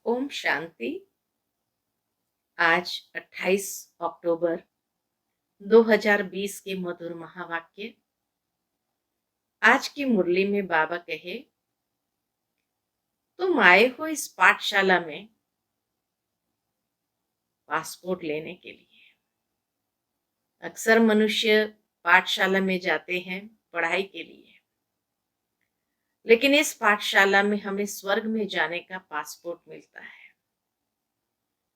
ओम शांति। आज 28 अक्टूबर 2020 के मधुर महावाक्य। आज की मुरली में बाबा कहे, तुम आए हो इस पाठशाला में पासपोर्ट लेने के लिए। अक्सर मनुष्य पाठशाला में जाते हैं पढ़ाई के लिए, लेकिन इस पाठशाला में हमें स्वर्ग में जाने का पासपोर्ट मिलता है।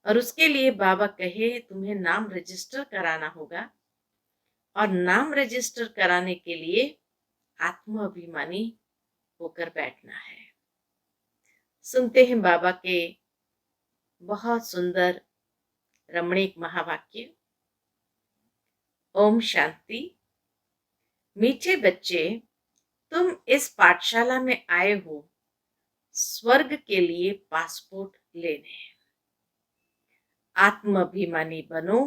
और उसके लिए बाबा कहे, तुम्हें नाम रजिस्टर कराना होगा। और नाम रजिस्टर कराने के लिए आत्माभिमानी होकर बैठना है। सुनते हैं बाबा के बहुत सुंदर रमणीक महावाक्य। ओम शांति। मीठे बच्चे, तुम इस पाठशाला में आए हो स्वर्ग के लिए पासपोर्ट लेने। आत्माभिमानी बनो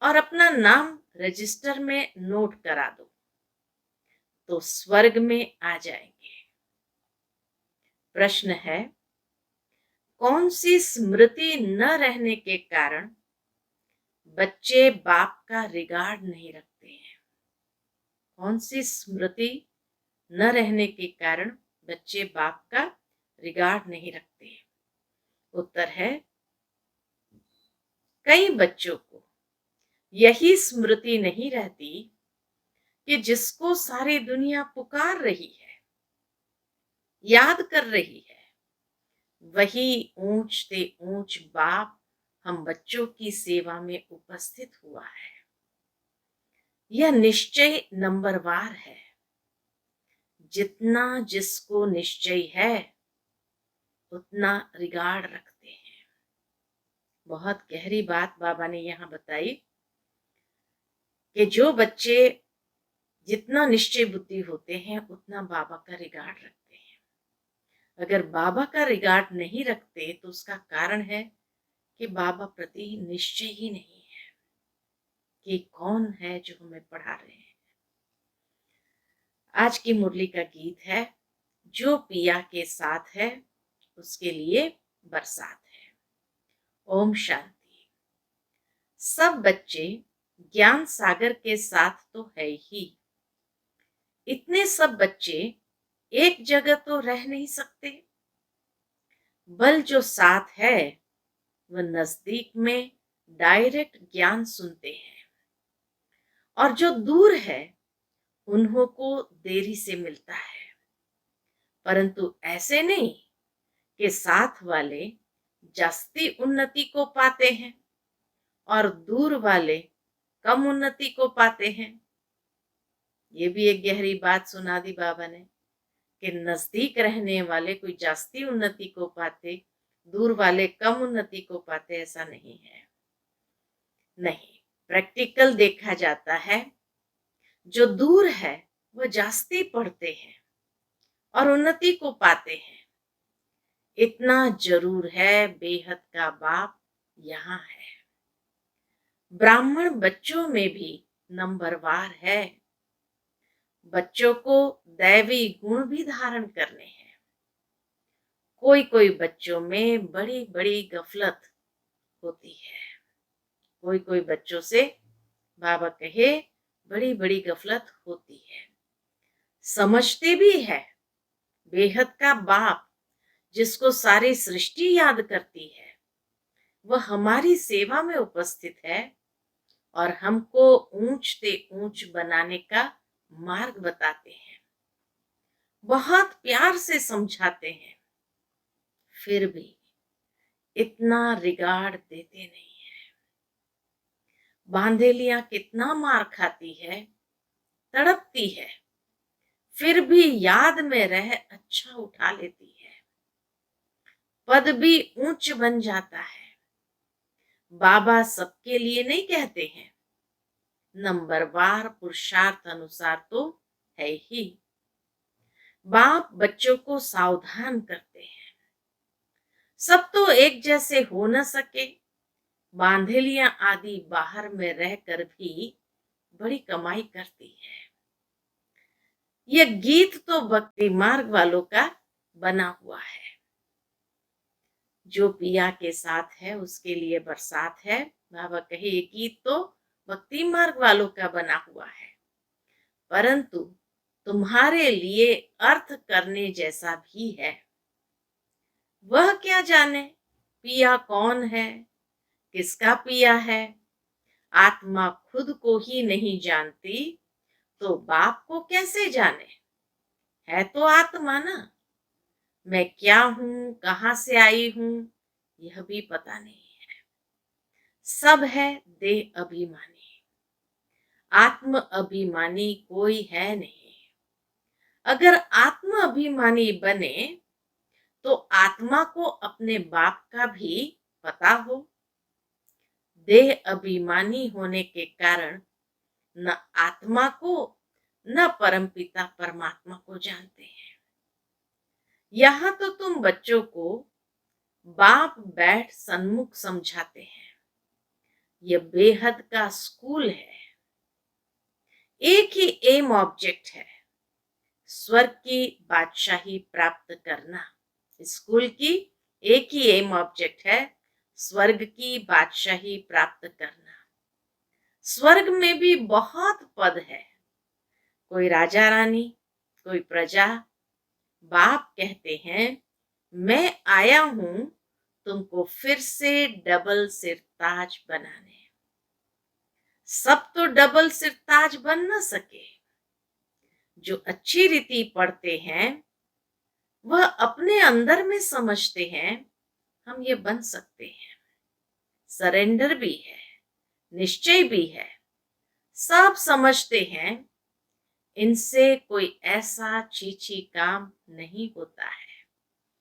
और अपना नाम रजिस्टर में नोट करा दो, तो स्वर्ग में आ जाएंगे। प्रश्न है, कौन सी स्मृति न रहने के कारण बच्चे बाप का रिगार्ड नहीं रखते हैं? कौन सी स्मृति न रहने के कारण बच्चे बाप का रिगार्ड नहीं रखते हैं? उत्तर है, कई बच्चों को यही स्मृति नहीं रहती कि जिसको सारी दुनिया पुकार रही है, याद कर रही है, वही ऊंच से ऊंच बाप हम बच्चों की सेवा में उपस्थित हुआ है। यह निश्चय नंबरवार है। जितना जिसको निश्चय है उतना रिगार्ड रखते हैं। बहुत गहरी बात बाबा ने यहाँ बताई कि जो बच्चे जितना निश्चय बुद्धि होते हैं उतना बाबा का रिगार्ड रखते हैं। अगर बाबा का रिगार्ड नहीं रखते तो उसका कारण है कि बाबा प्रति निश्चय ही नहीं है कि कौन है जो हमें पढ़ा रहे हैं। आज की मुरली का गीत है, जो पिया के साथ है उसके लिए बरसात है। ओम शांति। सब बच्चे ज्ञान सागर के साथ तो है ही। इतने सब बच्चे एक जगह तो रह नहीं सकते। बल जो साथ है वह नजदीक में डायरेक्ट ज्ञान सुनते हैं, और जो दूर है उन्हों को देरी से मिलता है। परंतु ऐसे नहीं कि साथ वाले जास्ती उन्नति को पाते हैं और दूर वाले कम उन्नति को पाते हैं। ये भी एक गहरी बात सुना दी बाबा ने कि नजदीक रहने वाले कोई जास्ती उन्नति को पाते, दूर वाले कम उन्नति को पाते, ऐसा नहीं है। नहीं, प्रैक्टिकल देखा जाता है, जो दूर है वह जास्ती पढ़ते हैं और उन्नति को पाते हैं। इतना जरूर है, बेहद का बाप यहाँ है। ब्राह्मण बच्चों में भी नंबरवार है। बच्चों को दैवी गुण भी धारण करने हैं। कोई कोई बच्चों में बड़ी बड़ी गफलत होती है। कोई कोई बच्चों से बाबा कहे बड़ी बड़ी गफलत होती है। समझते भी है बेहद का बाप जिसको सारी सृष्टि याद करती है वह हमारी सेवा में उपस्थित है और हमको ऊंच से ऊंच बनाने का मार्ग बताते हैं। बहुत प्यार से समझाते हैं, फिर भी इतना रिगार्ड देते नहीं है। बांधेलियां कितना मार खाती है, तड़पती है, फिर भी याद में रह अच्छा उठा लेती है। पद भी ऊंच बन जाता है। बाबा सबके लिए नहीं कहते हैं, नंबरवार पुरुषार्थ अनुसार तो है ही। बाप बच्चों को सावधान करते हैं। सब तो एक जैसे हो न सके। बांधेलियां आदि बाहर में रहकर भी बड़ी कमाई करती है। यह गीत तो भक्ति मार्ग वालों का बना हुआ है। जो पिया के साथ है उसके लिए बरसात है। बाबा कहे ये गीत तो भक्ति मार्ग वालों का बना हुआ है, परंतु तुम्हारे लिए अर्थ करने जैसा भी है। वह क्या जाने पिया कौन है, किसका पिया है। आत्मा खुद को ही नहीं जानती तो बाप को कैसे जाने। है तो आत्मा ना। मैं क्या हूं, कहां से आई हूं, यह भी पता नहीं है। सब है देह अभिमानी, आत्म अभिमानी कोई है नहीं। अगर आत्म अभिमानी बने तो आत्मा को अपने बाप का भी पता हो। देह अभिमानी होने के कारण न आत्मा को न परमपिता परमात्मा को जानते हैं। यहां तो तुम बच्चों को बाप बैठ सन्मुख समझाते हैं। यह बेहद का स्कूल है। एक ही एम ऑब्जेक्ट है, स्वर्ग की बादशाही प्राप्त करना। स्कूल की एक ही एम ऑब्जेक्ट है, स्वर्ग की बादशाही प्राप्त करना। स्वर्ग में भी बहुत पद है, कोई राजा रानी, कोई प्रजा। बाप कहते हैं मैं आया हूं तुमको फिर से डबल सिरताज बनाने। सब तो डबल सिरताज बन न सके। जो अच्छी रीति पढ़ते हैं वह अपने अंदर में समझते हैं हम ये बन सकते हैं। सरेंडर भी है, निश्चय भी है, सब समझते हैं इनसे कोई ऐसा चीची काम नहीं होता है।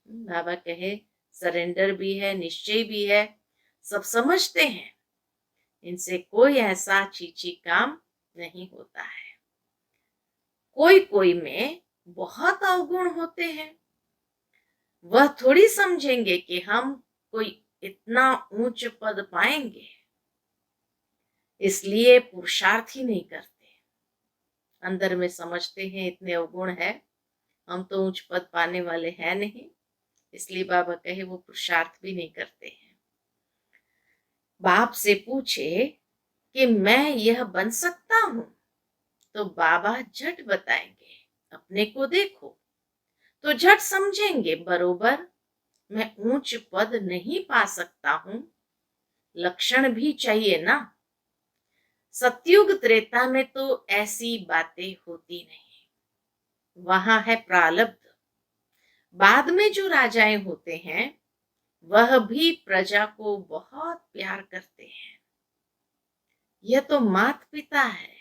बाबा कहे सरेंडर भी है, निश्चय भी है, सब समझते हैं इनसे कोई ऐसा चीची काम नहीं होता है। कोई कोई में बहुत अवगुण होते हैं, वह थोड़ी समझेंगे कि हम कोई इतना ऊंच पद पाएंगे, इसलिए पुरुषार्थ ही नहीं करते। अंदर में समझते हैं इतने अवगुण है, हम तो ऊंच पद पाने वाले हैं नहीं, इसलिए बाबा कहे वो पुरुषार्थ भी नहीं करते हैं। बाप से पूछे कि मैं यह बन सकता हूं, तो बाबा झट बताएंगे अपने को देखो, तो झट समझेंगे बरोबर मैं ऊंच पद नहीं पा सकता हूं। लक्षण भी चाहिए ना। सतयुग त्रेता में तो ऐसी बातें होती नहीं, वहां है प्रारब्ध। बाद में जो राजाएं होते हैं वह भी प्रजा को बहुत प्यार करते हैं। यह तो माता पिता है,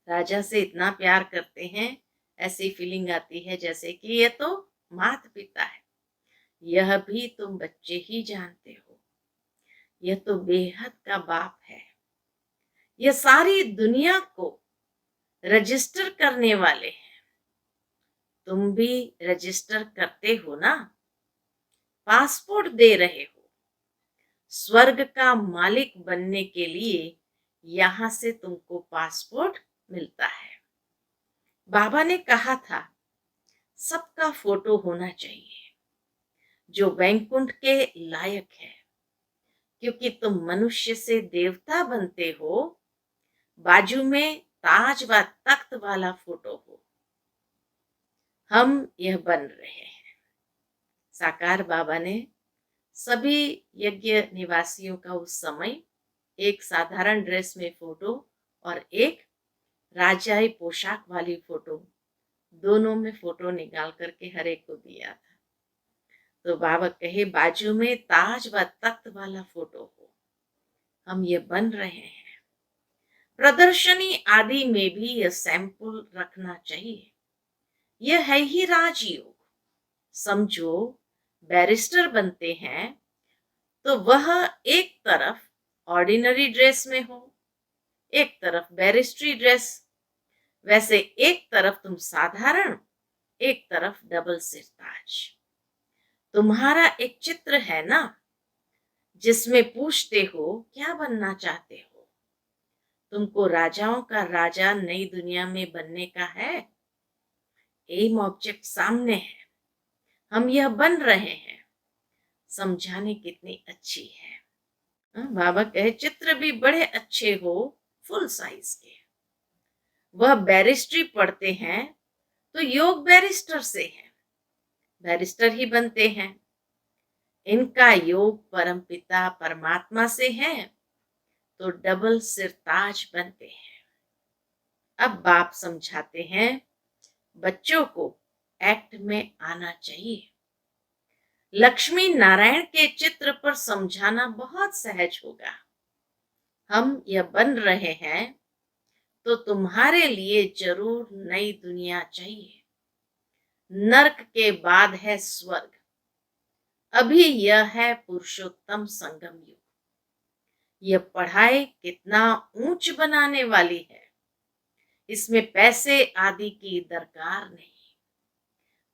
राजा से इतना प्यार करते हैं, ऐसी फीलिंग आती है जैसे कि यह तो माता पिता है। यह भी तुम बच्चे ही जानते हो, यह तो बेहद का बाप है। यह सारी दुनिया को रजिस्टर करने वाले हैं। तुम भी रजिस्टर करते हो ना, पासपोर्ट दे रहे हो। स्वर्ग का मालिक बनने के लिए यहां से तुमको पासपोर्ट मिलता है। बाबा ने कहा था सबका फोटो होना चाहिए जो वैकुंठ के लायक है, क्योंकि तुम मनुष्य से देवता बनते हो। बाजू में ताज व तख्त वाला फोटो हो। हम यह बन रहे हैं। साकार बाबा ने सभी यज्ञ निवासियों का उस समय एक साधारण ड्रेस में फोटो और एक राजाई पोशाक वाली फोटो, दोनों में फोटो निकाल करके हर एक को दिया था। तो बाबा कहे बाजू में ताज व तख्त वाला फोटो हो। हम ये बन रहे हैं। प्रदर्शनी आदि में भी यह सैंपल रखना चाहिए। यह है ही राजयोग। समझो बैरिस्टर बनते हैं तो वह एक तरफ ऑर्डिनरी ड्रेस में हो, एक तरफ बैरिस्ट्री ड्रेस। वैसे एक तरफ तुम साधारण, एक तरफ डबल सिरताज। तुम्हारा एक चित्र है ना, जिसमें पूछते हो क्या बनना चाहते हो। तुमको राजाओं का राजा नई दुनिया में बनने का है। एम ऑब्जेक्ट सामने है, हम यह बन रहे हैं। समझाने कितनी अच्छी है। बाबा कहे चित्र भी बड़े अच्छे हो, फुल साइज के। वह बैरिस्ट्री पढ़ते हैं तो योग बैरिस्टर से है, बैरिस्टर ही बनते हैं। इनका योग परमपिता परमात्मा से है तो डबल सिरताज बनते हैं। अब बाप समझाते हैं बच्चों को एक्ट में आना चाहिए। लक्ष्मी नारायण के चित्र पर समझाना बहुत सहज होगा। हम यह बन रहे हैं तो तुम्हारे लिए जरूर नई दुनिया चाहिए। नरक के बाद है स्वर्ग, अभी यह है पुरुषोत्तम संगम युग। यह पढ़ाई कितना ऊंच बनाने वाली है, इसमें पैसे आदि की दरकार नहीं।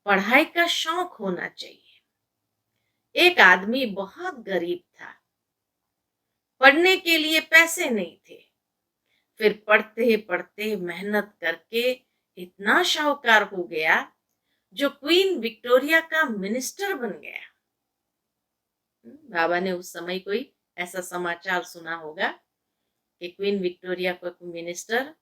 पढ़ाई का शौक होना चाहिए। एक आदमी बहुत गरीब था, पढ़ने के लिए पैसे नहीं थे। फिर पढ़ते पढ़ते मेहनत करके इतना शाहूकार हो गया जो क्वीन विक्टोरिया का मिनिस्टर बन गया। बाबा ने उस समय कोई ऐसा समाचार सुना होगा कि क्वीन विक्टोरिया का मिनिस्टर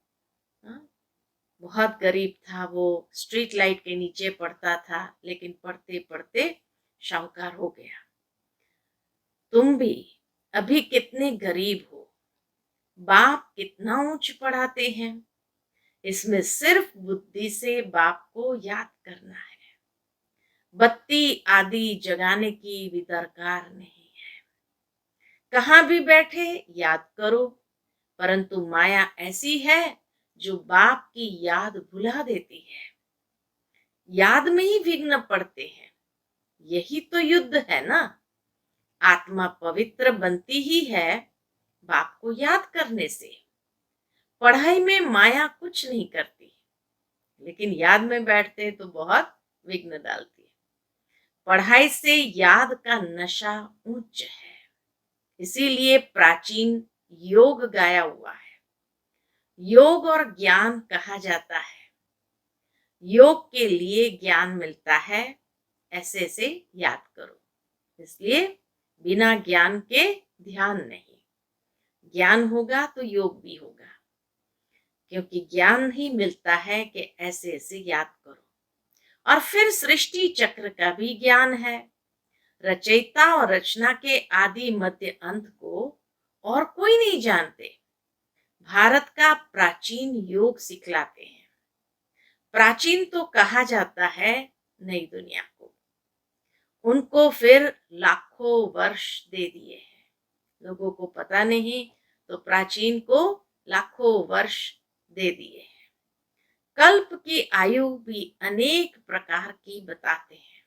बहुत गरीब था, वो स्ट्रीट लाइट के नीचे पढ़ता था, लेकिन पढ़ते पढ़ते शाहूकार हो गया। तुम भी अभी कितने गरीब हो, बाप कितना ऊंच पढ़ाते हैं। इसमें सिर्फ बुद्धि से बाप को याद करना है, बत्ती आदि जगाने की भी दरकार नहीं है। कहाँ भी बैठे याद करो, परंतु माया ऐसी है जो बाप की याद भुला देती है। याद में ही विघ्न पड़ते हैं। यही तो युद्ध है ना। आत्मा पवित्र बनती ही है बाप को याद करने से। पढ़ाई में माया कुछ नहीं करती, लेकिन याद में बैठते तो बहुत विघ्न डालती है। पढ़ाई से याद का नशा उच्च है, इसीलिए प्राचीन योग गाया हुआ है। योग और ज्ञान कहा जाता है। योग के लिए ज्ञान मिलता है, ऐसे ऐसे याद करो। इसलिए बिना ज्ञान के ध्यान नहीं। ज्ञान होगा तो योग भी होगा, क्योंकि ज्ञान ही मिलता है कि ऐसे ऐसे याद करो। और फिर सृष्टि चक्र का भी ज्ञान है। रचयिता और रचना के आदि मध्य अंत को और कोई नहीं जानते। भारत का प्राचीन योग सिखलाते हैं। प्राचीन तो कहा जाता है नई दुनिया को। उनको फिर लाखों वर्ष दे दिए हैं। लोगों को पता नहीं तो प्राचीन को लाखों वर्ष दे दिए हैं। कल्प की आयु भी अनेक प्रकार की बताते हैं।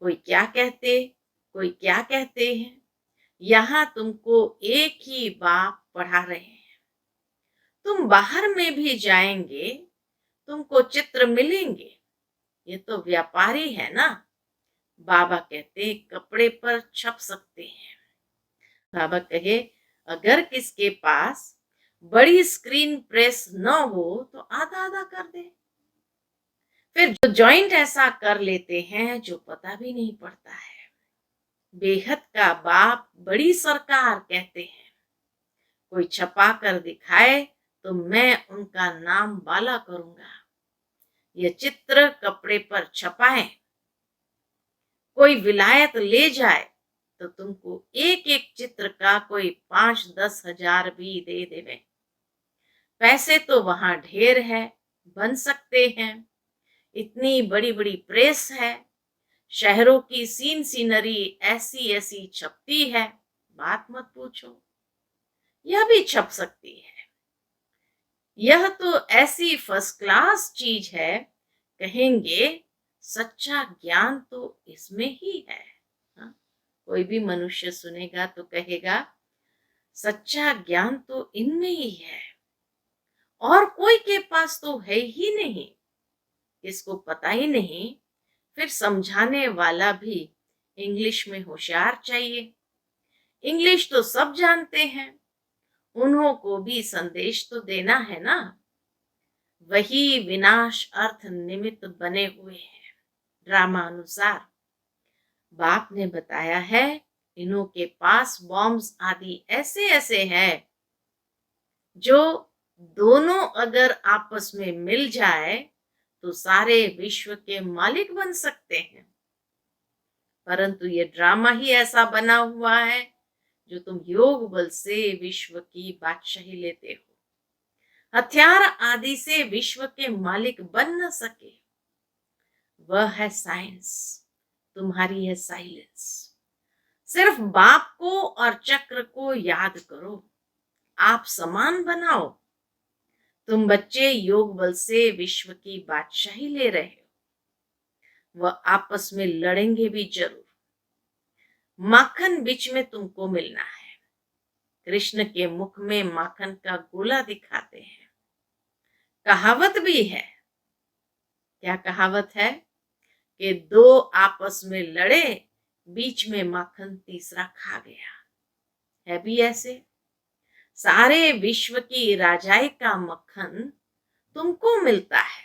कोई क्या कहते, कोई क्या कहते हैं। यहाँ तुमको एक ही बाप पढ़ा रहे हैं। तुम बाहर में भी जाएंगे, तुमको चित्र मिलेंगे। ये तो व्यापारी है ना। बाबा कहते कपड़े पर छप सकते हैं। बाबा कहे अगर किसके पास बड़ी स्क्रीन प्रेस न हो तो आधा आधा कर दे। फिर जो जॉइंट ऐसा कर लेते हैं जो पता भी नहीं पड़ता है। बेहद का बाप बड़ी सरकार कहते हैं। कोई छपा कर दिखाए तो मैं उनका नाम बाला करूंगा। ये चित्र कपड़े पर छपाएं। कोई विलायत ले जाए तो तुमको एक एक चित्र का कोई 5-10 हजार भी दे देवे। पैसे तो वहां ढेर है, बन सकते हैं। इतनी बड़ी बड़ी प्रेस है। शहरों की सीनरी ऐसी ऐसी छपती है, बात मत पूछो। यह भी छप सकती है। यह तो ऐसी फर्स्ट क्लास चीज है, कहेंगे सच्चा ज्ञान तो इसमें ही है। हाँ? कोई भी मनुष्य सुनेगा तो कहेगा सच्चा ज्ञान तो इनमें ही है, और कोई के पास तो है ही नहीं। इसको पता ही नहीं, फिर समझाने वाला भी इंग्लिश में होशियार चाहिए। इंग्लिश तो सब जानते हैं, उन्हों को भी संदेश तो देना है ना। वही विनाश अर्थ निमित्त बने हुए हैं ड्रामा अनुसार। बाप ने बताया है इन्हों के पास बॉम्ब्स आदि ऐसे ऐसे हैं जो दोनों अगर आपस में मिल जाए तो सारे विश्व के मालिक बन सकते हैं। परंतु ये ड्रामा ही ऐसा बना हुआ है जो तुम योग बल से विश्व की बादशाही लेते हो, हथियार आदि से विश्व के मालिक बन न सके। वह है साइंस, तुम्हारी है साइलेंस। सिर्फ बाप को और चक्र को याद करो, आप समान बनाओ। तुम बच्चे योग बल से विश्व की बादशाही ले रहे हो, वह आपस में लड़ेंगे भी जरूर। माखन बीच में तुमको मिलना है। कृष्ण के मुख में माखन का गोला दिखाते हैं। कहावत भी है, क्या कहावत है कि दो आपस में लड़े, बीच में माखन तीसरा खा गया। है भी ऐसे। सारे विश्व की राजाई का मक्खन तुमको मिलता है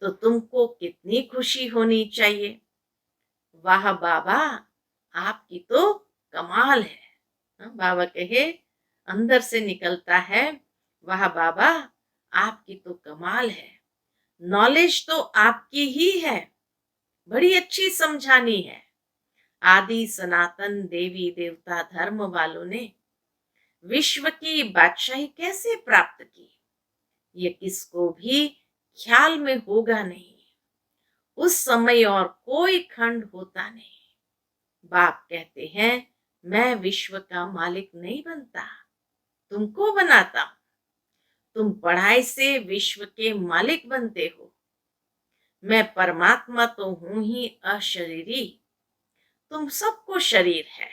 तो तुमको कितनी खुशी होनी चाहिए। वाह बाबा, आपकी तो कमाल है। बाबा कहे, अंदर से निकलता है, वाह बाबा आपकी तो कमाल है। नॉलेज तो आपकी ही है, बड़ी अच्छी समझानी है। आदि सनातन देवी देवता धर्म वालों ने विश्व की बादशाही कैसे प्राप्त की, ये किसको भी ख्याल में होगा नहीं। उस समय और कोई खंड होता नहीं। बाप कहते हैं मैं विश्व का मालिक नहीं बनता, तुमको बनाता हूं। तुम पढ़ाई से विश्व के मालिक बनते हो। मैं परमात्मा तो हूं ही अशरीरी, तुम सबको शरीर है।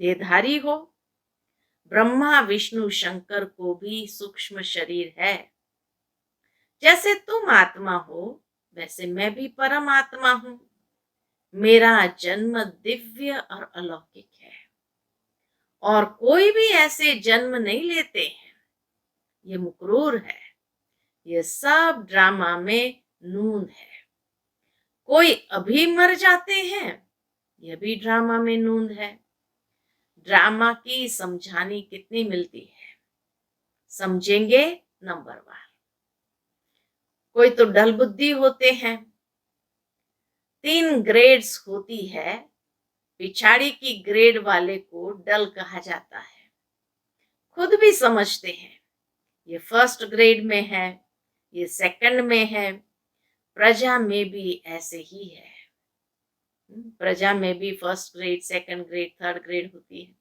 देहधारी हो। ब्रह्मा विष्णु शंकर को भी सूक्ष्म शरीर है। जैसे तुम आत्मा हो वैसे मैं भी परमात्मा हूं। मेरा जन्म दिव्य और अलौकिक है और कोई भी ऐसे जन्म नहीं लेते हैं। ये मुकरूर है, ये सब ड्रामा में नून है। कोई अभी मर जाते हैं, यह भी ड्रामा में नून है। ड्रामा की समझानी कितनी मिलती है, समझेंगे नंबरवार। कोई तो डल बुद्धि होते हैं। 3 ग्रेड्स होती है, पिछाड़ी की ग्रेड वाले को डल कहा जाता है। खुद भी समझते हैं ये फर्स्ट ग्रेड में है, ये सेकंड में है। प्रजा में भी ऐसे ही है। प्रजा में भी first grade, second grade, third grade होती है।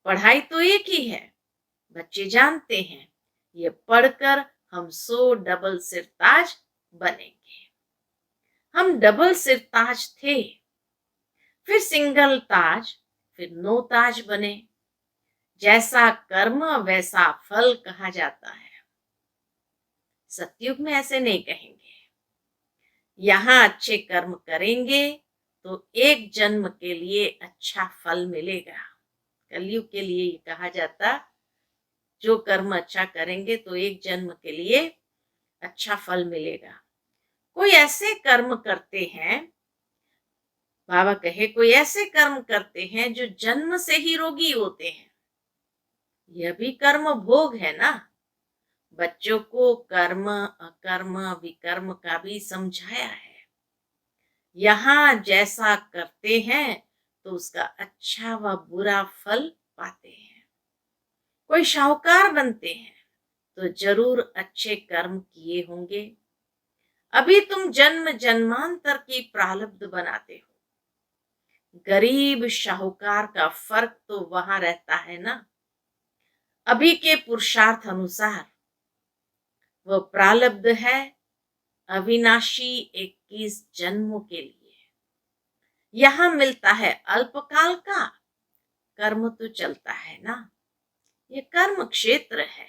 पढ़ाई तो एक ही है, बच्चे जानते हैं ये पढ़कर हम 100 डबल सिरताज बनेंगे। हम डबल सिरताज थे, फिर सिंगल ताज, फिर 9 ताज बने। जैसा कर्म वैसा फल कहा जाता है। सतयुग में ऐसे नहीं कहेंगे। यहाँ अच्छे कर्म करेंगे तो एक जन्म के लिए अच्छा फल मिलेगा। कलयुग के लिए ये कहा जाता, जो कर्म अच्छा करेंगे तो एक जन्म के लिए अच्छा फल मिलेगा। कोई ऐसे कर्म करते हैं, बाबा कहे कोई ऐसे कर्म करते हैं जो जन्म से ही रोगी होते हैं। यह भी कर्म भोग है ना। बच्चों को कर्म अकर्म विकर्म का भी समझाया है। यहाँ जैसा करते हैं तो उसका अच्छा व बुरा फल पाते हैं। कोई शाहूकार बनते हैं तो जरूर अच्छे कर्म किए होंगे। अभी तुम जन्म जन्मांतर की प्रारब्ध बनाते हो। गरीब शाहूकार का फर्क तो वहां रहता है ना। अभी के पुरुषार्थ अनुसार वह प्रारब्ध है अविनाशी 21 जन्मों के लिए। यहां मिलता है अल्पकाल का, कर्म तो चलता है ना। ये कर्म क्षेत्र है।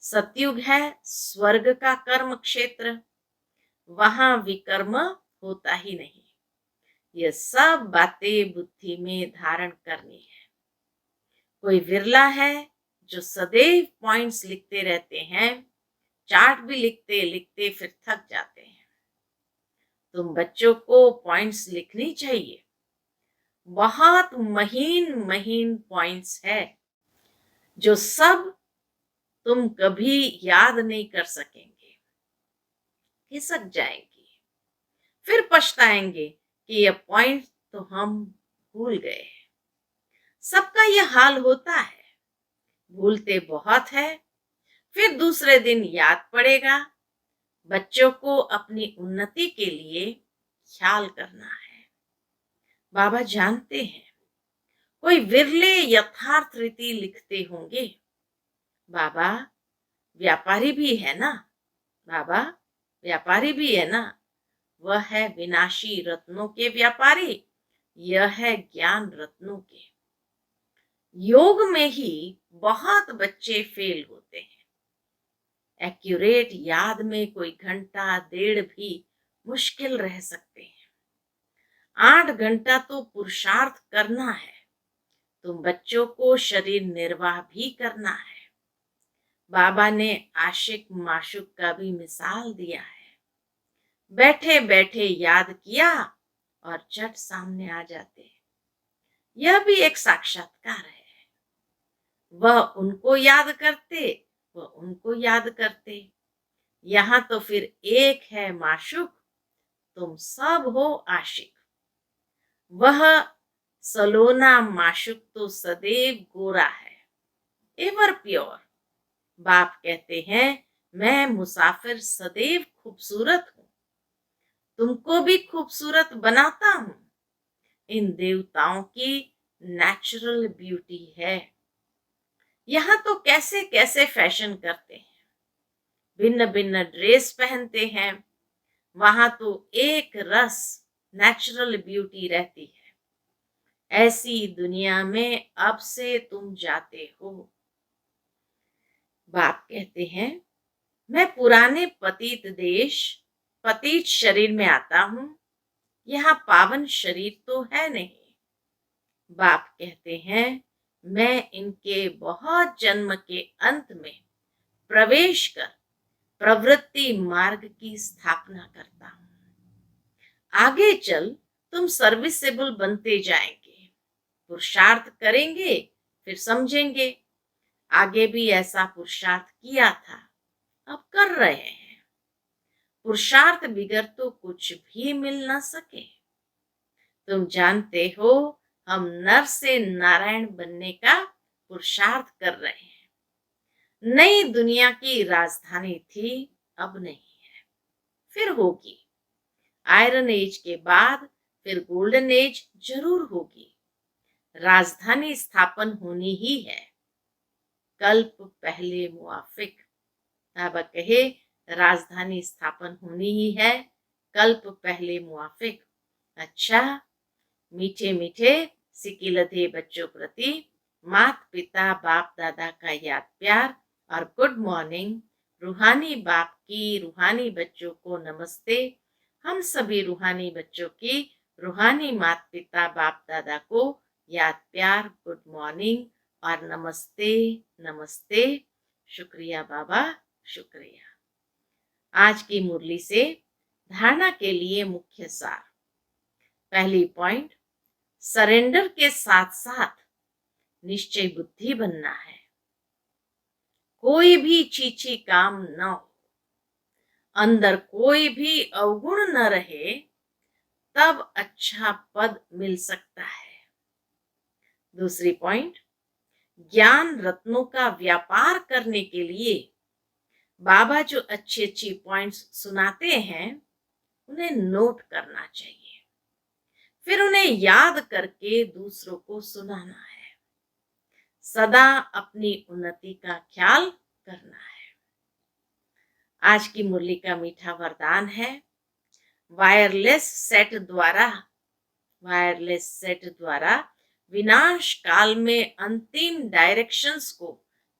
सतयुग है स्वर्ग का कर्म क्षेत्र, वहां विकर्म होता ही नहीं। ये सब बातें बुद्धि में धारण करनी है। कोई विरला है जो सदैव पॉइंट्स लिखते रहते हैं, चार्ट भी लिखते लिखते फिर थक जाते हैं। तुम बच्चों को पॉइंट्स लिखनी चाहिए, बहुत महीन महीन पॉइंट्स है जो सब तुम कभी याद नहीं कर सकेंगे। खिसक जाएंगी, फिर पछताएंगे कि ये पॉइंट तो हम भूल गए। सबका ये हाल होता है, भूलते बहुत है, फिर दूसरे दिन याद पड़ेगा। बच्चों को अपनी उन्नति के लिए ख्याल करना है। बाबा जानते हैं कोई विरले यथार्थ रीति लिखते होंगे। बाबा व्यापारी भी है ना, बाबा व्यापारी भी है ना। वह है विनाशी रत्नों के व्यापारी, यह है ज्ञान रत्नों के। योग में ही बहुत बच्चे फेल होते हैं। एक्यूरेट याद में कोई घंटा डेढ़ भी मुश्किल रह सकते हैं। 8 घंटा तो पुरुषार्थ करना है। तुम बच्चों को शरीर निर्वाह भी करना है। बाबा ने आशिक माशुक का भी मिसाल दिया है। बैठे बैठे याद किया और झट सामने आ जाते। यह भी एक साक्षात्कार है। वह उनको याद करते, वह उनको याद करते। यहाँ तो फिर एक है माशुक, तुम सब हो आशिक। वह सलोना माशुक तो सदैव गोरा है, एवर प्योर। बाप कहते हैं मैं मुसाफिर सदैव खूबसूरत हूं, तुमको भी खूबसूरत बनाता हूं। इन देवताओं की नेचुरल ब्यूटी है। यहाँ तो कैसे कैसे फैशन करते हैं, भिन्न भिन्न ड्रेस पहनते हैं। वहां तो एक रस नेचुरल ब्यूटी रहती है। ऐसी दुनिया में अब से तुम जाते हो। बाप कहते हैं मैं पुराने पतित देश पतित शरीर में आता हूं, यहाँ पावन शरीर तो है नहीं। बाप कहते हैं मैं इनके बहुत जन्म के अंत में प्रवेश कर प्रवृत्ति मार्ग की स्थापना करता हूं। आगे चल तुम सर्विसेबल बनते जाएंगे, पुरुषार्थ करेंगे, फिर समझेंगे। आगे भी ऐसा पुरुषार्थ किया था, अब कर रहे हैं। पुरुषार्थ बिगर तो कुछ भी मिल ना सके। तुम जानते हो हम नर से नारायण बनने का पुरुषार्थ कर रहे हैं। नई दुनिया की राजधानी थी, अब नहीं है, फिर होगी। आयरन एज के बाद फिर गोल्डन एज जरूर होगी। राजधानी स्थापन होनी ही है, कल्प पहले मुआफिक। बाबा कहे राजधानी स्थापन होनी ही है, कल्प पहले मुआफिक। अच्छा, मीठे मीठे सिकिलधे बच्चों प्रति माता पिता बाप दादा का याद प्यार और गुड मॉर्निंग। रूहानी बाप की रूहानी बच्चों को नमस्ते। हम सभी रूहानी बच्चों की रूहानी माता पिता बाप दादा को याद प्यार, गुड मॉर्निंग और नमस्ते नमस्ते। शुक्रिया बाबा, शुक्रिया। आज की मुरली से धारणा के लिए मुख्य सार। पहली पॉइंट, सरेंडर के साथ साथ निश्चय बुद्धि बनना है। कोई भी चीची काम न हो, अंदर कोई भी अवगुण न रहे, तब अच्छा पद मिल सकता है। दूसरी पॉइंट, ज्ञान रत्नों का व्यापार करने के लिए बाबा जो अच्छी अच्छी पॉइंट्स सुनाते हैं उन्हें नोट करना चाहिए, फिर उन्हें याद करके दूसरों को सुनाना है। सदा अपनी उन्नति का ख्याल करना है। आज की मुरली का मीठा वरदान है, वायरलेस सेट द्वारा विनाश काल में अंतिम डायरेक्शंस को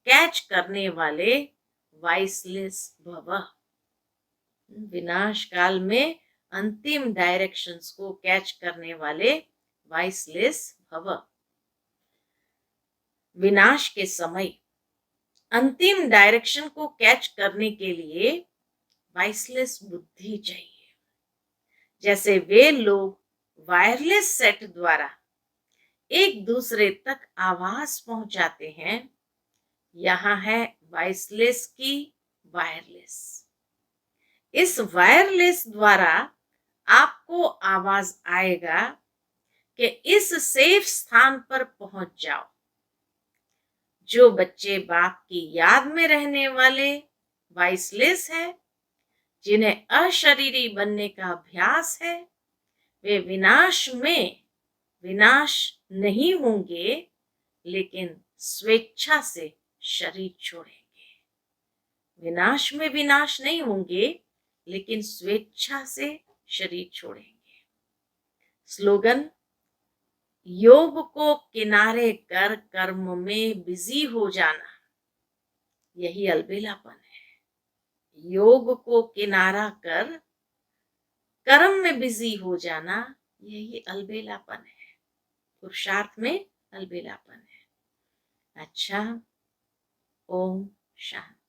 कैच करने वाले वाइसलेस भव। विनाश काल में अंतिम डायरेक्शंस को कैच करने वाले वाइसलेस भव। विनाश के समय अंतिम डायरेक्शन को कैच करने के लिए वाइसलेस बुद्धि चाहिए। जैसे वे लोग वायरलेस सेट द्वारा एक दूसरे तक आवाज पहुंचाते हैं। यहाँ है वॉइसलेस की वायरलेस। इस वायरलेस द्वारा आपको आवाज आएगा कि इस सेफ स्थान पर पहुंच जाओ। जो बच्चे बाप की याद में रहने वाले वॉइसलेस है, जिन्हें अशरीरी बनने का अभ्यास है, वे विनाश नहीं होंगे, लेकिन स्वेच्छा से शरीर छोड़ेंगे। विनाश में विनाश नहीं होंगे, लेकिन स्वेच्छा से शरीर छोड़ेंगे। स्लोगन: योग को किनारे कर कर्म में बिजी हो जाना, यही अलबेलापन है। योग को किनारा कर कर्म में बिजी हो जाना, यही अलबेलापन है। पुरुषार्थ में अलबेलापन है। अच्छा, ओम शांति।